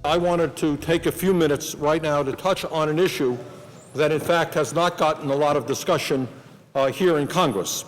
I wanted to take a few minutes right now to touch on an issue that, in fact, has not gotten a lot of discussion here in Congress,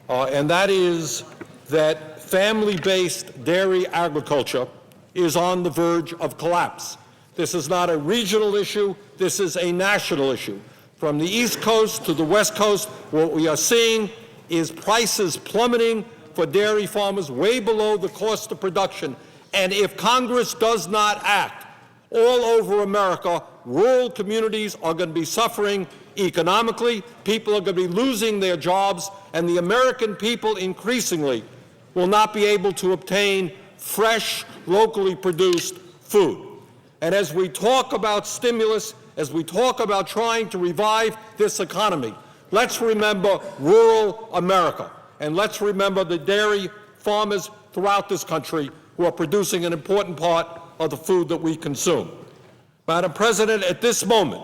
and that is that family-based dairy agriculture is on the verge of collapse. This is not a regional issue. This is a national issue. From the East Coast to the West Coast, what we are seeing is prices plummeting for dairy farmers way below the cost of production. And if Congress does not act, all over America, rural communities are going to be suffering economically, people are going to be losing their jobs, and the American people increasingly will not be able to obtain fresh, locally produced food. And as we talk about stimulus, as we talk about trying to revive this economy, let's remember rural America, and let's remember the dairy farmers throughout this country who are producing an important part of the food that we consume. Madam President, at this moment,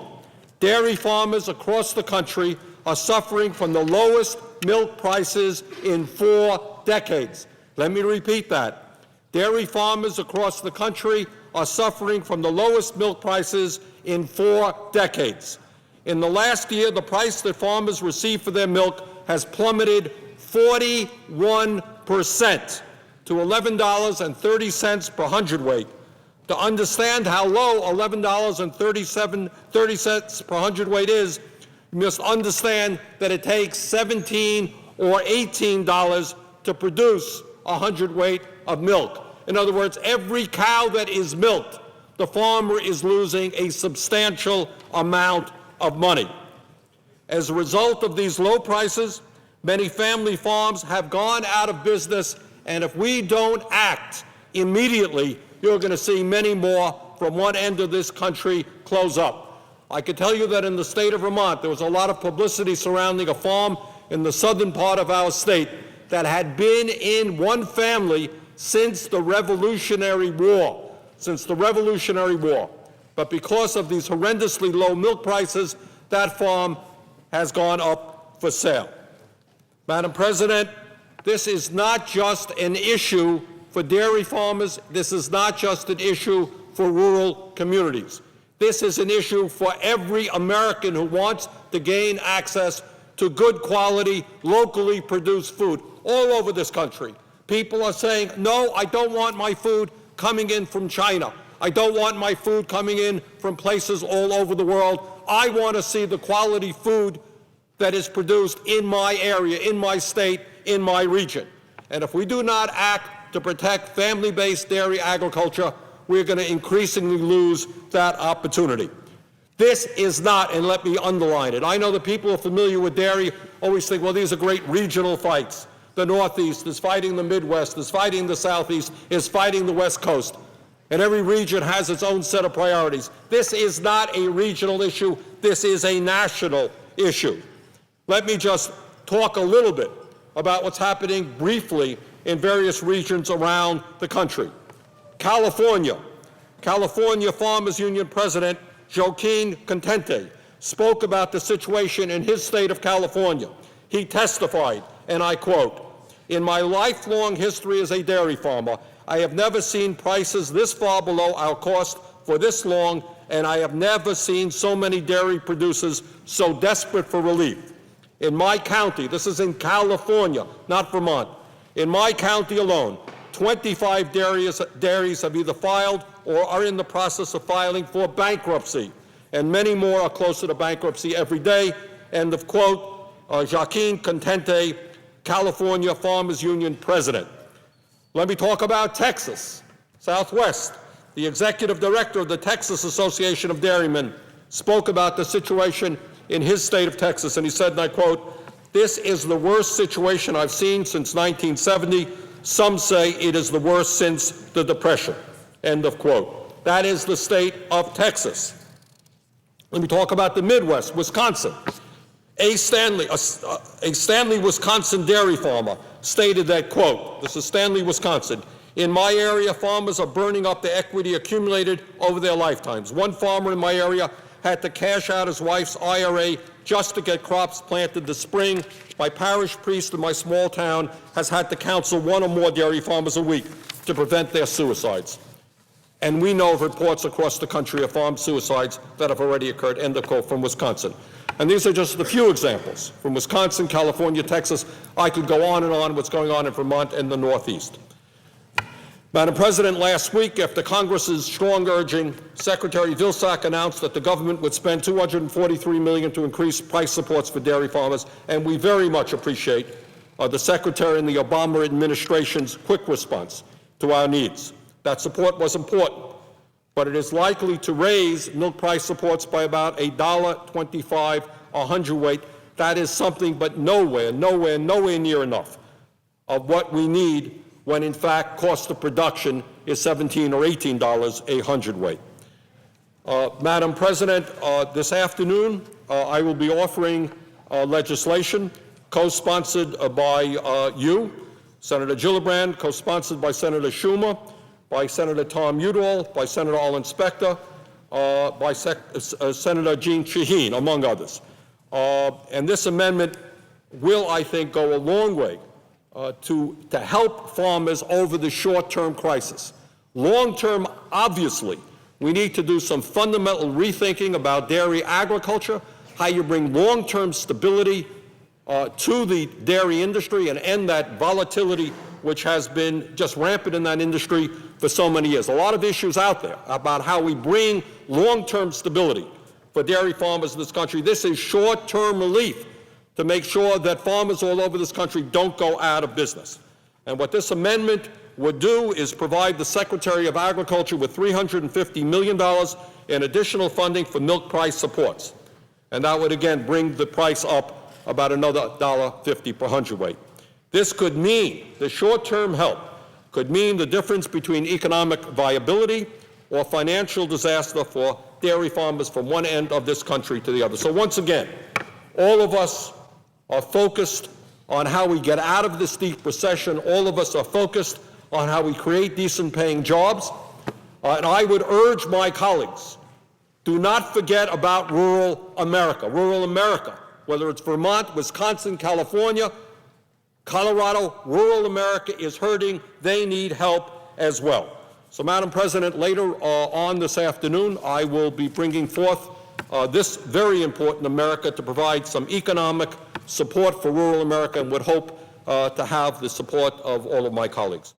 dairy farmers across the country are suffering from the lowest milk prices in 4 decades. Let me repeat that. Dairy farmers across the country are suffering from the lowest milk prices in 4 decades. In the last year, the price that farmers receive for their milk has plummeted 41% to $11.30 per hundredweight. To understand how low $11.30 per hundredweight is, you must understand that it takes $17 or $18 to produce a hundredweight of milk. In other words, every cow that is milked, the farmer is losing a substantial amount of money. As a result of these low prices, many family farms have gone out of business, and if we don't act immediately, you're going to see many more from one end of this country close up. I can tell you that in the state of Vermont, there was a lot of publicity surrounding a farm in the southern part of our state that had been in one family since the Revolutionary War. But because of these horrendously low milk prices, that farm has gone up for sale. Madam President, this is not just an issue for dairy farmers. This is not just an issue for rural communities. This is an issue for every American who wants to gain access to good quality, locally produced food all over this country. People are saying, no, I don't want my food coming in from China. I don't want my food coming in from places all over the world. I want to see the quality food that is produced in my area, in my state, in my region. And if we do not act to protect family-based dairy agriculture, we're going to increasingly lose that opportunity. This is not, and let me underline it, I know that people who are familiar with dairy always think, well, these are great regional fights. The Northeast is fighting the Midwest, is fighting the Southeast, is fighting the West Coast. And every region has its own set of priorities. This is not a regional issue. This is a national issue. Let me just talk a little bit about what's happening briefly in various regions around the country. California Farmers Union President Joaquin Contente spoke about the situation in his state of California. He testified, and I quote, "In my lifelong history as a dairy farmer, I have never seen prices this far below our cost for this long, and I have never seen so many dairy producers so desperate for relief. In my county," this is in California, not Vermont, "in my county alone, 25 dairies have either filed or are in the process of filing for bankruptcy, and many more are closer to bankruptcy every day." End of quote. Joaquin Contente, California Farmers Union President. Let me talk about Texas, Southwest. The executive director of the Texas Association of Dairymen spoke about the situation in his state of Texas, and he said, and I quote, "This is the worst situation I've seen since 1970. Some say it is the worst since the Depression." End of quote. That is the state of Texas. Let me talk about the Midwest, Wisconsin. A Stanley, Wisconsin dairy farmer stated that, quote, this is Stanley, Wisconsin, "In my area, farmers are burning up the equity accumulated over their lifetimes. One farmer in my area had to cash out his wife's IRA just to get crops planted this spring. My parish priest in my small town has had to counsel one or more dairy farmers a week to prevent their suicides." And we know of reports across the country of farm suicides that have already occurred, end of quote, from Wisconsin. And these are just a few examples. From Wisconsin, California, Texas, I could go on and on what's going on in Vermont and the Northeast. Madam President, last week, after Congress's strong urging, Secretary Vilsack announced that the government would spend $243 million to increase price supports for dairy farmers, and we very much appreciate the Secretary and the Obama administration's quick response to our needs. That support was important, but it is likely to raise milk price supports by about $1.25 a hundredweight. That is something, but nowhere near enough of what we need when in fact cost of production is $17 or $18 a hundredweight. Madam President, this afternoon I will be offering legislation co-sponsored by you, Senator Gillibrand, co-sponsored by Senator Schumer, by Senator Tom Udall, by Senator Arlen Specter, by Senator Jeanne Shaheen, among others. And this amendment will, I think, go a long way to help farmers over the short-term crisis. Long-term, obviously, we need to do some fundamental rethinking about dairy agriculture, how you bring long-term stability to the dairy industry and end that volatility which has been just rampant in that industry for so many years. A lot of issues out there about how we bring long-term stability for dairy farmers in this country. This is short-term relief to make sure that farmers all over this country don't go out of business. And what this amendment would do is provide the Secretary of Agriculture with $350 million in additional funding for milk price supports. And that would, again, bring the price up about another $1.50 per hundredweight. This could mean, the short-term help could mean the difference between economic viability or financial disaster for dairy farmers from one end of this country to the other. So once again, all of us are focused on how we get out of this deep recession. All of us are focused on how we create decent-paying jobs. And I would urge my colleagues, do not forget about rural America. Rural America, whether it's Vermont, Wisconsin, California, Colorado, rural America is hurting. They need help as well. So, Madam President, later on this afternoon, I will be bringing forth this very important America to provide some economic support for rural America and would hope to have the support of all of my colleagues.